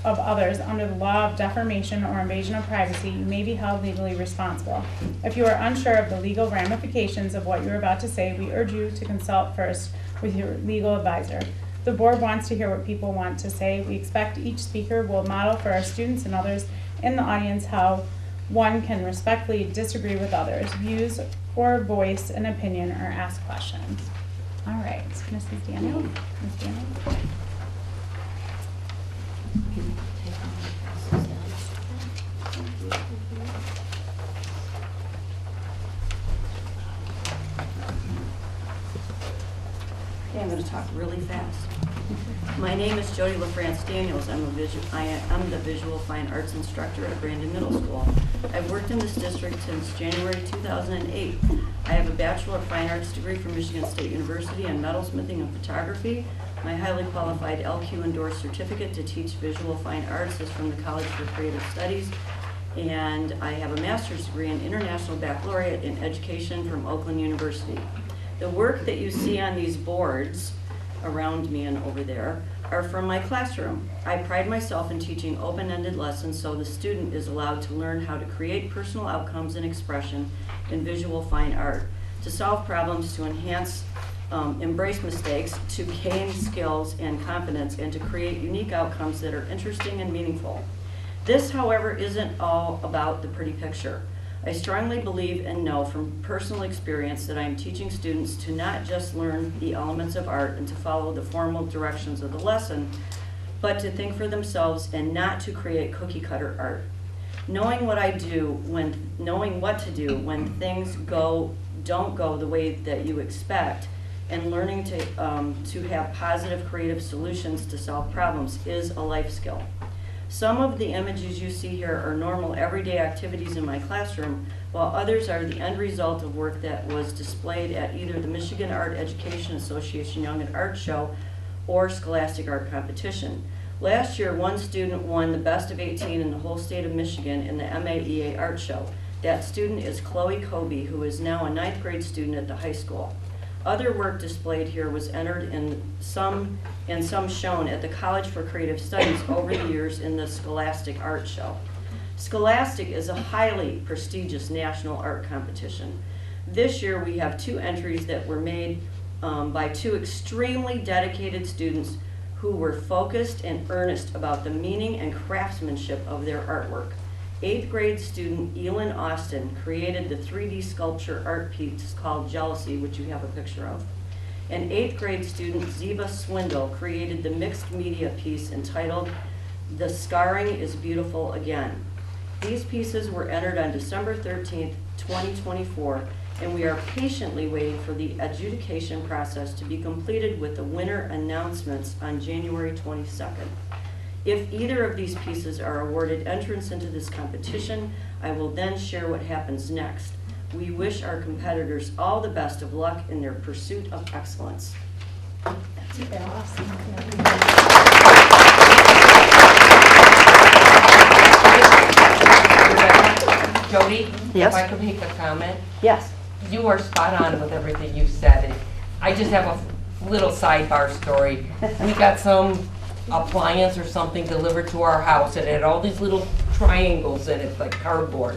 of others under the law of defamation or invasion of privacy, you may be held legally responsible. If you are unsure of the legal ramifications of what you are about to say, we urge you to consult first with your legal advisor. The board wants to hear what people want to say. We expect each speaker will model for our students and others in the audience how one can respectfully disagree with others' views or voice an opinion or ask questions. All right, Mrs. Daniel. Ms. Daniel. Okay, I'm going to talk really fast. My name is Jody LaFrance Daniels. I'm the visual fine arts instructor at Brandon Middle School. I've worked in this district since January 2008. I have a Bachelor of Fine Arts degree from Michigan State University in metalsmithing and photography. My highly qualified LQ endorsed certificate to teach visual fine arts is from the College for Creative Studies. And I have a master's degree in International Baccalaureate in Education from Oakland University. The work that you see on these boards around me and over there are from my classroom. I pride myself in teaching open-ended lessons so the student is allowed to learn how to create personal outcomes and expression in visual fine art, to solve problems, to enhance, embrace mistakes, to gain skills and confidence, and to create unique outcomes that are interesting and meaningful. This, however, isn't all about the pretty picture. I strongly believe and know from personal experience that I am teaching students to not just learn the elements of art and to follow the formal directions of the lesson, but to think for themselves and not to create cookie-cutter art. Knowing what to do when things don't go the way that you expect, and learning to have positive creative solutions to solve problems is a life skill. Some of the images you see here are normal everyday activities in my classroom, while others are the end result of work that was displayed at either the Michigan Art Education Association Young at Art Show or Scholastic Art Competition. Last year, one student won the best of 18 in the whole state of Michigan in the MAEA Art Show. That student is Chloe Kobe, who is now a 9th grade student at the high school. Other work displayed here was entered in some shown at the College for Creative Studies over the years in the Scholastic Art Show. Scholastic is a highly prestigious national art competition. This year we have 2 entries that were made by 2 extremely dedicated students who were focused and earnest about the meaning and craftsmanship of their artwork. 8th grade student Elin Austin created the 3D sculpture art piece called Jealousy, which you have a picture of. And 8th grade student Ziva Swindle created the mixed media piece entitled The Scarring is Beautiful Again. These pieces were entered on December 13th, 2024, and we are patiently waiting for the adjudication process to be completed with the winner announcements on January 22nd. If either of these pieces are awarded entrance into this competition, I will then share what happens next. We wish our competitors all the best of luck in their pursuit of excellence. That's it. Jody? Yes? If I could make a comment? Yes. You are spot on with everything you said. And I just have a little sidebar story. We got some appliance or something delivered to our house. It had all these little triangles in it, like cardboard.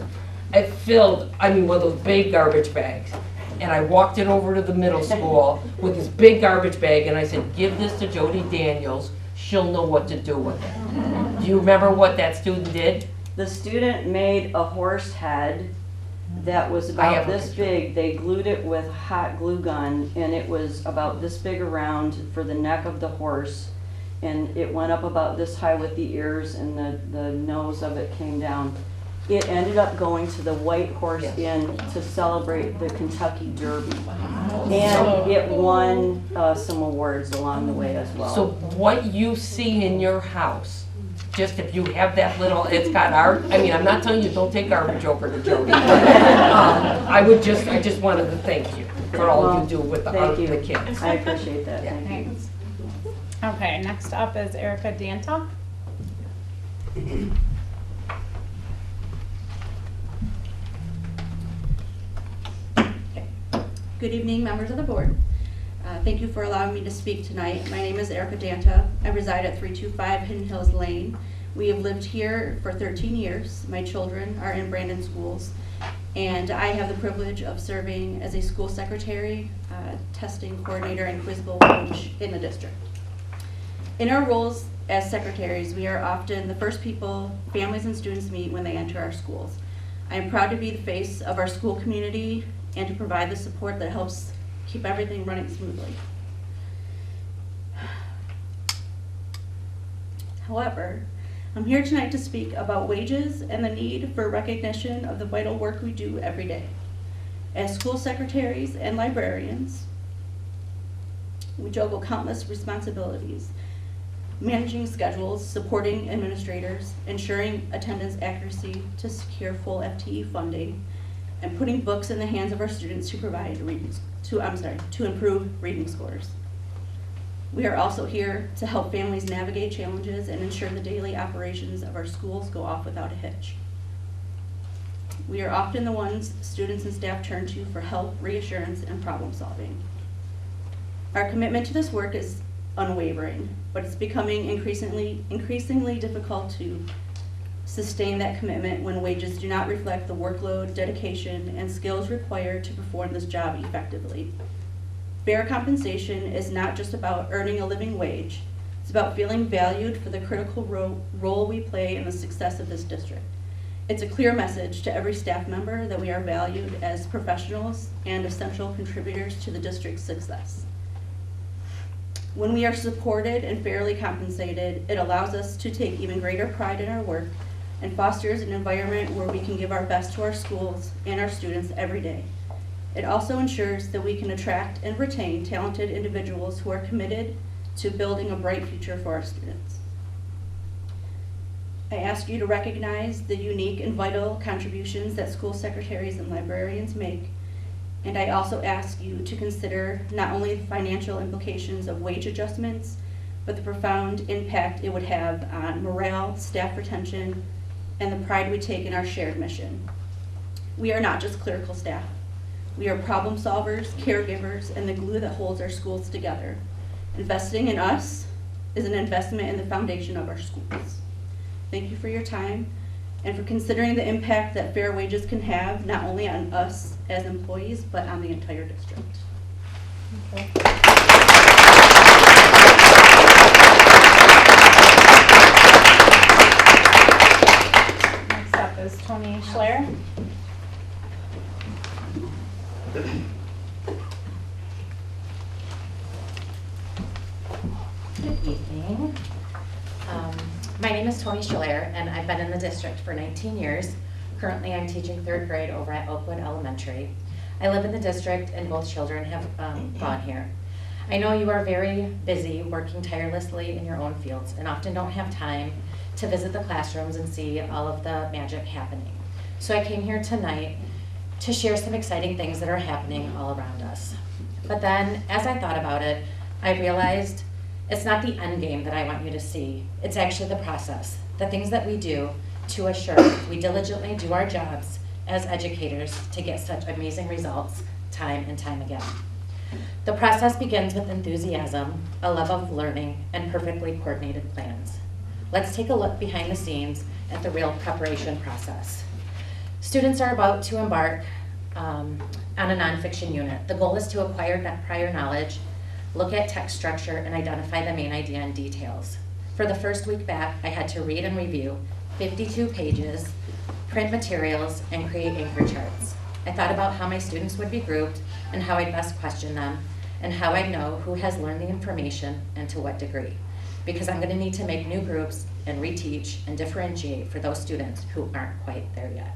It filled, one of those big garbage bags. And I walked it over to the middle school with this big garbage bag, and I said, give this to Jody Daniels. She'll know what to do with it. Do you remember what that student did? The student made a horse head that was I have about a this picture. big. They glued it with hot glue gun, and it was about this big around for the neck of the horse. And it went up about this high with the ears, and the nose of it came down. It ended up going to the White Horse Inn to celebrate the Kentucky Derby. And it won some awards along the way as well. So what you see in your house, just if you have that little, it's got art, I mean, I'm not telling you, don't take garbage over to Jody. I just wanted to thank you for all you do with the art of the kids. I appreciate that, Yeah. thank you. Thanks. Okay, next up is Erica Danta. Good evening, members of the board. Thank you for allowing me to speak tonight. My name is Erica Danta. I reside at 325 Hidden Hills Lane. We have lived here for 13 years. My children are in Brandon schools, and I have the privilege of serving as a school secretary, testing coordinator, and quiz bowl coach in the district. In our roles as secretaries, we are often the first people families and students meet when they enter our schools. I am proud to be the face of our school community and to provide the support that helps keep everything running smoothly. However, I'm here tonight to speak about wages and the need for recognition of the vital work we do every day. As school secretaries and librarians, we juggle countless responsibilities, managing schedules, supporting administrators, ensuring attendance accuracy to secure full FTE funding, and putting books in the hands of our students to to improve reading scores. We are also here to help families navigate challenges and ensure the daily operations of our schools go off without a hitch. We are often the ones students and staff turn to for help, reassurance, and problem solving. Our commitment to this work is unwavering, but it's becoming increasingly difficult to sustain that commitment when wages do not reflect the workload, dedication, and skills required to perform this job effectively. Fair compensation is not just about earning a living wage, it's about feeling valued for the critical role we play in the success of this district. It's a clear message to every staff member that we are valued as professionals and essential contributors to the district's success. When we are supported and fairly compensated, it allows us to take even greater pride in our work and fosters an environment where we can give our best to our schools and our students every day. It also ensures that we can attract and retain talented individuals who are committed to building a bright future for our students. I ask you to recognize the unique and vital contributions that school secretaries and librarians make, and I also ask you to consider not only the financial implications of wage adjustments, but the profound impact it would have on morale, staff retention, and the pride we take in our shared mission. We are not just clerical staff. We are problem solvers, caregivers, and the glue that holds our schools together. Investing in us is an investment in the foundation of our schools. Thank you for your time and for considering the impact that fair wages can have not only on us as employees, but on the entire district. Next up is Tony Schler. Good evening. My name is Tony Schiller, and I've been in the district for 19 years. Currently, I'm teaching 3rd grade over at Oakwood Elementary. I live in the district, and both children have gone here. I know you are very busy working tirelessly in your own fields and often don't have time to visit the classrooms and see all of the magic happening. So I came here tonight to share some exciting things that are happening all around us. But then, as I thought about it, I realized it's not the end game that I want you to see. It's actually the process, the things that we do to assure we diligently do our jobs as educators to get such amazing results time and time again. The process begins with enthusiasm, a love of learning, and perfectly coordinated plans. Let's take a look behind the scenes at the real preparation process. Students are about to embark on a nonfiction unit. The goal is to acquire that prior knowledge, look at text structure, and identify the main idea and details. For the first week back, I had to read and review 52 pages, print materials, and create anchor charts. I thought about how my students would be grouped and how I'd best question them, and how I'd know who has learned the information and to what degree. Because I'm going to need to make new groups and reteach and differentiate for those students who aren't quite there yet.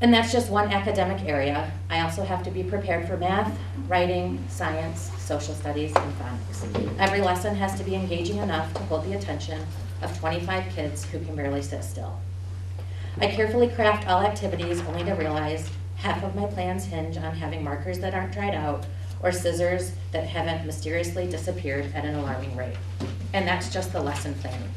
And that's just one academic area. I also have to be prepared for math, writing, science, social studies, and phonics. Every lesson has to be engaging enough to hold the attention of 25 kids who can barely sit still. I carefully craft all activities only to realize half of my plans hinge on having markers that aren't dried out or scissors that haven't mysteriously disappeared at an alarming rate. And that's just the lesson planning.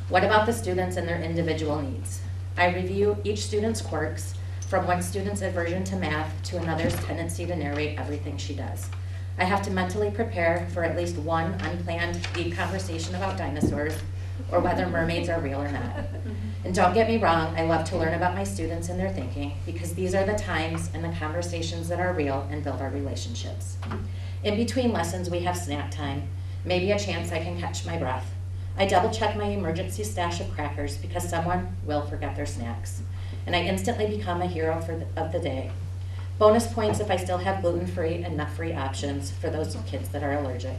What about the students and their individual needs? I review each student's quirks, from one student's aversion to math to another's tendency to narrate everything she does. I have to mentally prepare for at least one unplanned deep conversation about dinosaurs or whether mermaids are real or not. And don't get me wrong, I love to learn about my students and their thinking because these are the times and the conversations that are real and build our relationships. In between lessons, we have snack time, maybe a chance I can catch my breath. I double check my emergency stash of crackers because someone will forget their snacks. And I instantly become a hero of the day. Bonus points if I still have gluten-free and nut-free options for those kids that are allergic.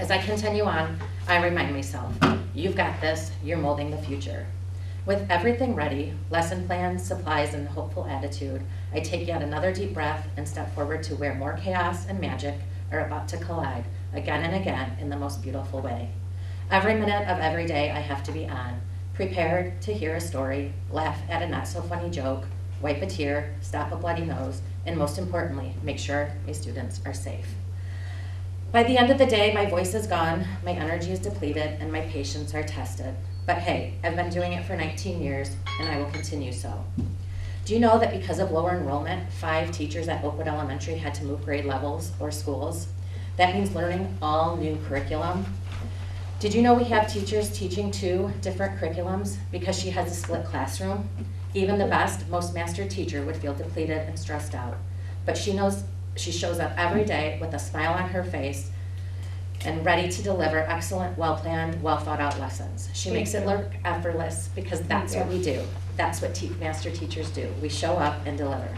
As I continue on, I remind myself, you've got this, you're molding the future. With everything ready, lesson plans, supplies, and hopeful attitude, I take yet another deep breath and step forward to where more chaos and magic are about to collide again and again in the most beautiful way. Every minute of every day I have to be on, prepared to hear a story, laugh at a not-so-funny joke, wipe a tear, stop a bloody nose, and most importantly, make sure my students are safe. By the end of the day, my voice is gone, my energy is depleted, and my patience are tested. But hey, I've been doing it for 19 years, and I will continue so. Do you know that because of lower enrollment, 5 teachers at Oakwood Elementary had to move grade levels or schools? That means learning all new curriculum. Did you know we have teachers teaching 2 different curriculums because she has a split classroom? Even the best, most master teacher would feel depleted and stressed out. But she knows she shows up every day with a smile on her face and ready to deliver excellent, well-planned, well-thought-out lessons. She makes it look effortless because that's what we do. That's what master teachers do. We show up and deliver.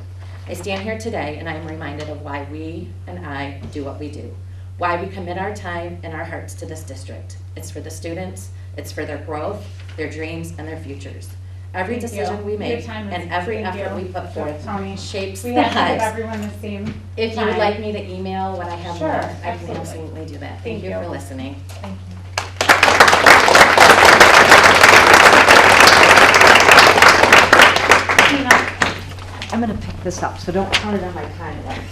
I stand here today and I am reminded of why we and I do what we do, why we commit our time and our hearts to this district. It's for the students, it's for their growth, their dreams, and their futures. Every decision we make and every effort we put forth shapes the We have to give lives. everyone the same If you would time. like me to email what I have Sure, left, I can absolutely. absolutely do that. Thank Thank you you. for listening. Thank you. I'm going to pick this up, so don't count it on my timeline.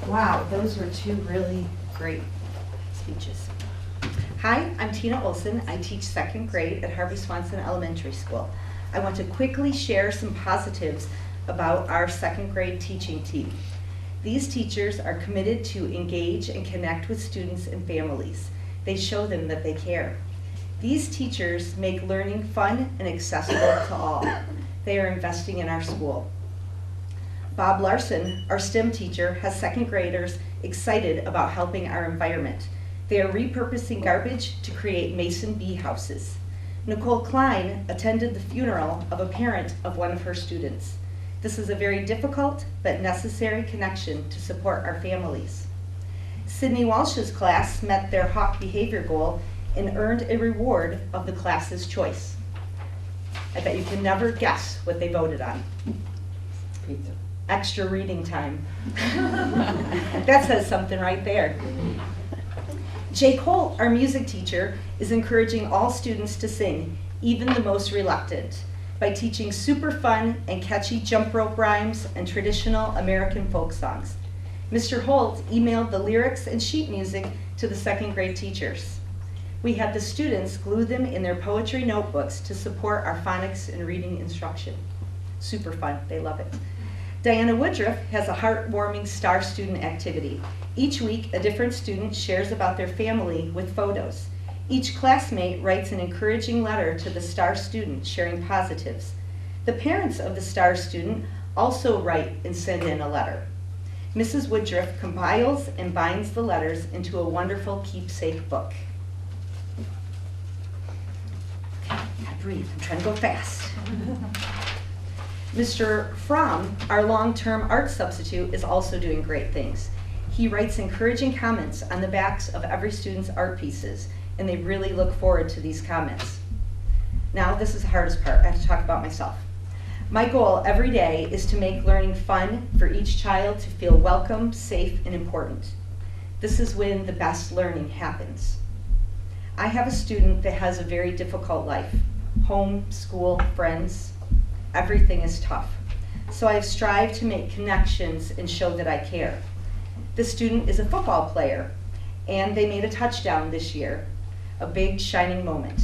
Wow, those were 2 really great speeches. Hi, I'm Tina Olson. I teach 2nd grade at Harvey Swanson Elementary School. I want to quickly share some positives about our 2nd grade teaching team. These teachers are committed to engage and connect with students and families. They show them that they care. These teachers make learning fun and accessible to all. They are investing in our school. Bob Larson, our STEM teacher, has 2nd graders excited about helping our environment. They are repurposing garbage to create mason bee houses. Nicole Klein attended the funeral of a parent of one of her students. This is a very difficult but necessary connection to support our families. Sydney Walsh's class met their Hawk behavior goal and earned a reward of the class's choice. I bet you can never guess what they voted on. Pizza. Extra reading time. That says something right there. Jake Holt, our music teacher, is encouraging all students to sing, even the most reluctant, by teaching super fun and catchy jump rope rhymes and traditional American folk songs. Mr. Holt emailed the lyrics and sheet music to the 2nd grade teachers. We had the students glue them in their poetry notebooks to support our phonics and reading instruction. Super fun, they love it. Diana Woodruff has a heartwarming STAR student activity. Each week, a different student shares about their family with photos. Each classmate writes an encouraging letter to the STAR student sharing positives. The parents of the STAR student also write and send in a letter. Mrs. Woodruff compiles and binds the letters into a wonderful keepsake book. Okay, gotta breathe, I'm trying to go fast. Mr. Fromm, our long-term art substitute, is also doing great things. He writes encouraging comments on the backs of every student's art pieces, and they really look forward to these comments. Now, this is the hardest part. I have to talk about myself. My goal every day is to make learning fun for each child to feel welcome, safe, and important. This is when the best learning happens. I have a student that has a very difficult life. Home, school, friends, everything is tough. So I have strived to make connections and show that I care. This student is a football player, and they made a touchdown this year, a big shining moment.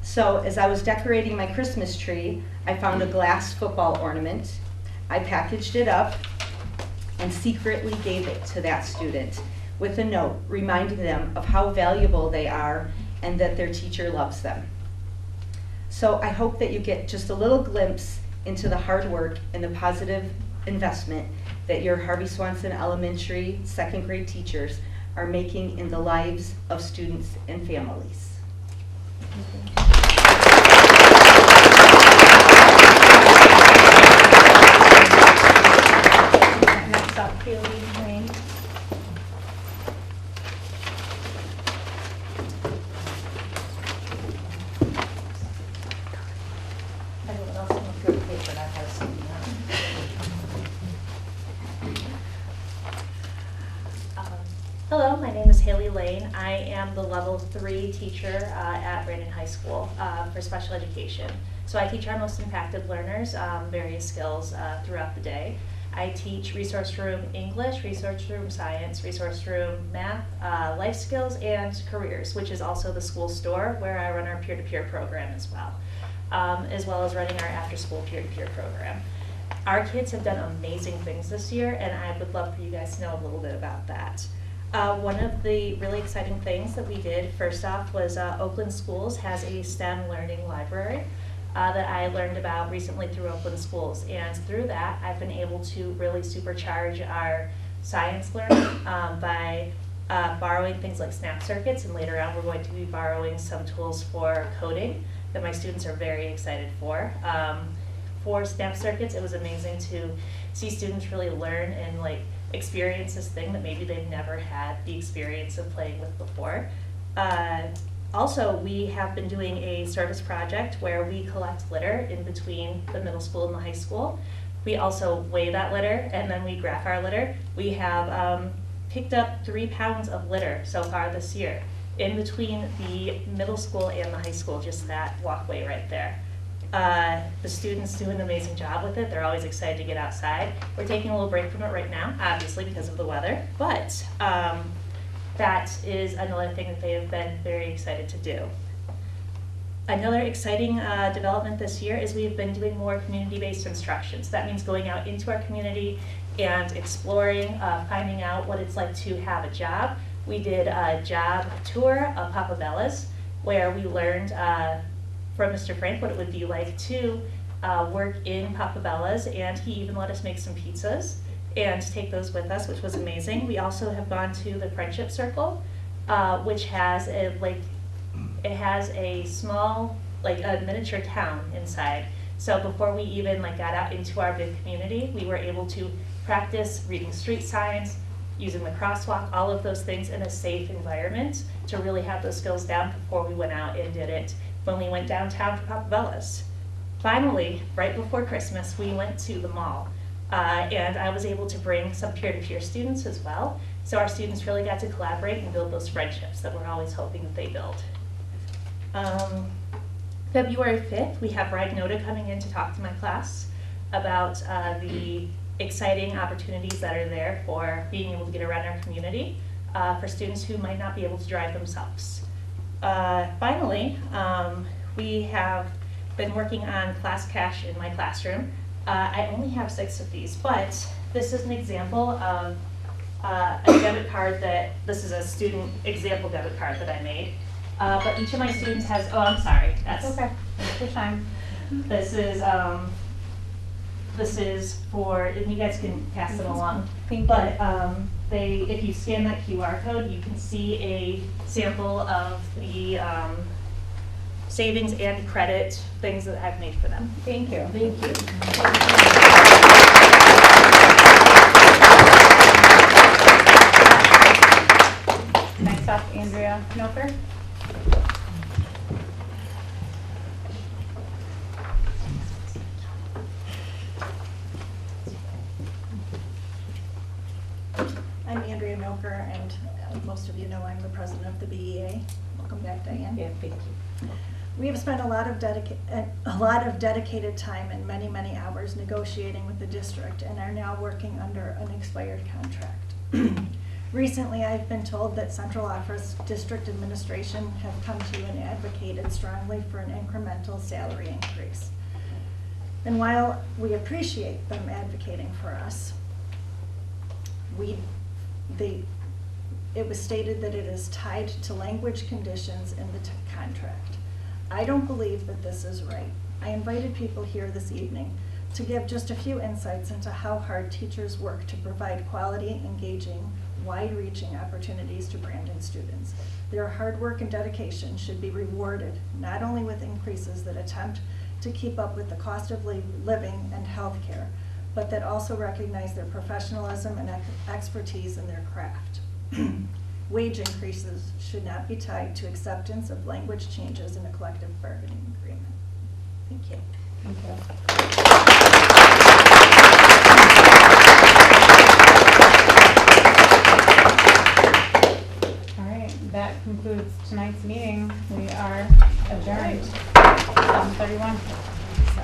So as I was decorating my Christmas tree, I found a glass football ornament. I packaged it up and secretly gave it to that student with a note reminding them of how valuable they are and that their teacher loves them. So I hope that you get just a little glimpse into the hard work and the positive investment that your Harvey Swanson Elementary second grade teachers are making in the lives of students and families. Next up, Haley Lane. Everyone else can look through the paper that has something on. Hello, my name is Haley Lane. I am the level 3 teacher at Brandon High School for special education. So I teach our most impacted learners various skills throughout the day. I teach resource room English, resource room science, resource room math, life skills, and careers, which is also the school store where I run our peer-to-peer program as well as running our after-school peer-to-peer program. Our kids have done amazing things this year, and I would love for you guys to know a little bit about that. One of the really exciting things that we did, first off, was Oakland Schools has a STEM learning library that I learned about recently through Oakland Schools. And through that, I've been able to really supercharge our science learning by borrowing things like snap circuits, and later on we're going to be borrowing some tools for coding that my students are very excited for. For snap circuits, it was amazing to see students really learn and experience this thing that maybe they've never had the experience of playing with before. Also, we have been doing a service project where we collect litter in between the middle school and the high school. We also weigh that litter, and then we graph our litter. We have picked up 3 pounds of litter so far this year in between the middle school and the high school, just that walkway right there. The students do an amazing job with it. They're always excited to get outside. We're taking a little break from it right now, obviously because of the weather, but that is another thing that they have been very excited to do. Another exciting development this year is we've been doing more community-based instruction. So that means going out into our community and exploring, finding out what it's like to have a job. We did a job tour of Papa Bella's, where we learned from Mr. Frank what it would be like to work in Papa Bella's, and he even let us make some pizzas and take those with us, which was amazing. We also have gone to the Friendship Circle, which has it has a small, a miniature town inside. So before we even got out into our big community, we were able to practice reading street signs, using the crosswalk, all of those things in a safe environment to really have those skills down before we went out and did it when we went downtown for Papa Bella's. Finally, right before Christmas, we went to the mall. And I was able to bring some peer-to-peer students as well. So our students really got to collaborate and build those friendships that we're always hoping that they build. February 5th, we have Brad Noda coming in to talk to my class about the exciting opportunities that are there for being able to get around our community for students who might not be able to drive themselves. Finally, we have been working on Class Cash in my classroom. I only have 6 of these, but this is an example of a debit card this is a student example debit card that I made. But each of my students has, oh, I'm sorry. That's okay. Take your time. This is this is for, and you guys can pass it along. Thank you. But if you scan that QR code, you can see a sample of the savings and credit things that I've made for them. Thank you. Thank you. Next up, Andrea Milker. I'm Andrea Milker, and most of you know I'm the president of the BEA. Welcome back, Diane. Yeah, thank you. We have spent a lot of dedicated time and many, many hours negotiating with the district and are now working under an expired contract. Recently, I've been told that central office district administration have come to you and advocated strongly for an incremental salary increase. And while we appreciate them advocating for us, it was stated that it is tied to language conditions in the contract. I don't believe that this is right. I invited people here this evening to give just a few insights into how hard teachers work to provide quality, engaging, wide-reaching opportunities to Brandon students. Their hard work and dedication should be rewarded, not only with increases that attempt to keep up with the cost of living and healthcare, but that also recognize their professionalism and expertise in their craft. Wage increases should not be tied to acceptance of language changes in a collective bargaining agreement. Thank you. Thank you. All right, that concludes tonight's meeting. We are adjourned. 7:31. So.